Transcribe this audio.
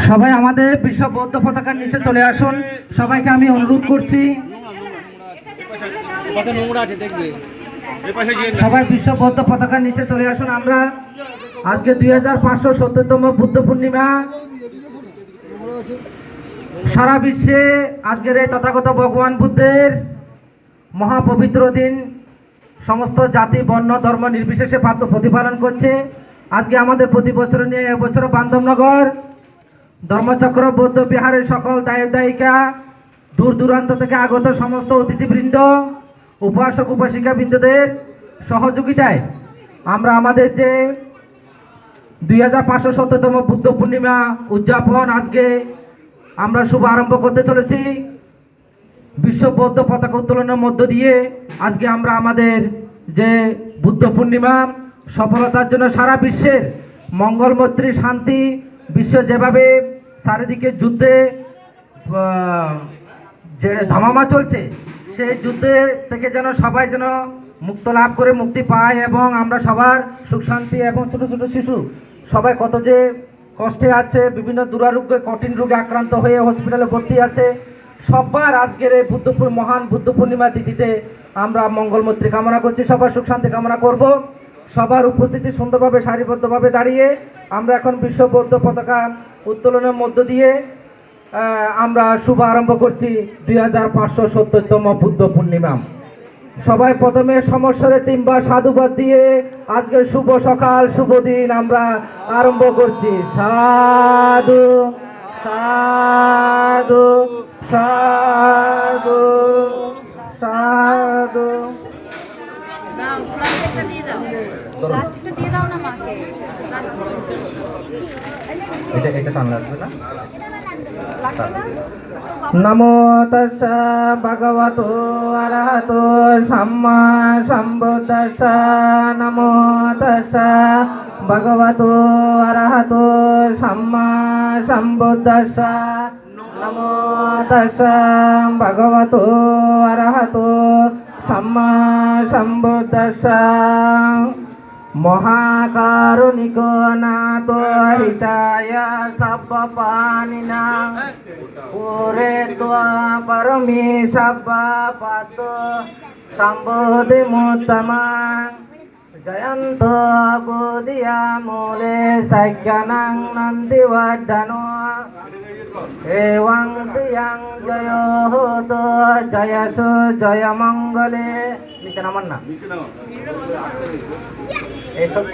সবাই আমাদের বিশ্ব বৌদ্ধ পতাকার নিচে চলে আসুন। সবাইকে আমি অনুরোধ করছি, সবাই বিশ্ব বৌদ্ধ পতাকার নিচে চলে আসুন। আমরা আজকে 2570তম বুদ্ধ পূর্ণিমা, সারা বিশ্বে আজকের এই তথাগত ভগবান বুদ্ধের মহাপবিত্র দিন সমস্ত জাতি বর্ণ ধর্ম নির্বিশেষে প্রতিপালন করছে। আজকে আমাদের প্রতি বছর নিয়ে এবছর বান্ধবনগর ধর্মচক্র বৌদ্ধ বিহারের সকল দায়িকা, দূর দূরান্ত থেকে আগত সমস্ত অতিথিবৃন্দ, উপাসক উপাসিকা বৃন্দদের সহযোগিতায় আমরা আমাদের যে 2570তম বুদ্ধ পূর্ণিমা উদযাপন আজকে আমরা শুভ আরম্ভ করতে চলেছি। বিশ্ব বৌদ্ধ পতাকা উত্তোলনের মধ্য দিয়ে আজকে আমরা আমাদের যে বুদ্ধ পূর্ণিমা সফলতার জন্য সারা বিশ্বের মঙ্গল মৈত্রী শান্তি, বিশ্ব যেভাবে চারিদিকে যুদ্ধে যে ধামামা চলছে, সেই যুদ্ধের থেকে যেন সবাই যেন মুক্ত লাভ করে মুক্তি পায় এবং আমরা সবার সুখ শান্তি এবং ছোটো ছোটো শিশু সবাই কত যে কষ্টে আছে, বিভিন্ন দুরারোগ্য কঠিন রোগে আক্রান্ত হয়ে হসপিটালে ভর্তি আছে, সবার আজকের এই মহান বুদ্ধ পূর্ণিমা তিথিতে আমরা মঙ্গলমৈত্রী কামনা করছি, সবার সুখ শান্তি কামনা করব। সবার উপস্থিতি সুন্দরভাবে সারিবদ্ধভাবে দাঁড়িয়ে আমরা এখন বিশ্ব বৌদ্ধ পতাকা উত্তোলনের মধ্য দিয়ে আমরা শুভ আরম্ভ করছি 2570তম বুদ্ধ পূর্ণিমা। সবাই প্রথমে সমস্যারে 3 বার সাধুবাদ দিয়ে আজকে শুভ সকাল শুভ দিন আমরা আরম্ভ করছি। সাধু সাধু সাধু সাধু। এটা টান লাগবে না। নমো তাস্সা ভগবতো আরহতো সাম্মা সম্বুদ্ধাস্সা। নমো তাস্সা ভগবতো আরহতো সাম্মা সম্বুদ্ধাস্সা। নমো তাস্সা ভগবতো আরহতো সাম্মা সম্বুদ্ধাস্সা। মহাকারুণিক নাথ হিতায় সব্বপ্রাণিনাং পুরে ত্বা পরমে সব্বপাত সম্বোধিমুত্তমাং। জয়ন্ত বোধিয়া মূলে সজ্ঞানাং নন্দিবর্ধনো এবং ত্রিয়ং জয় হোত জয়সু জয় মঙ্গলে। নিচে নামান না, এইসব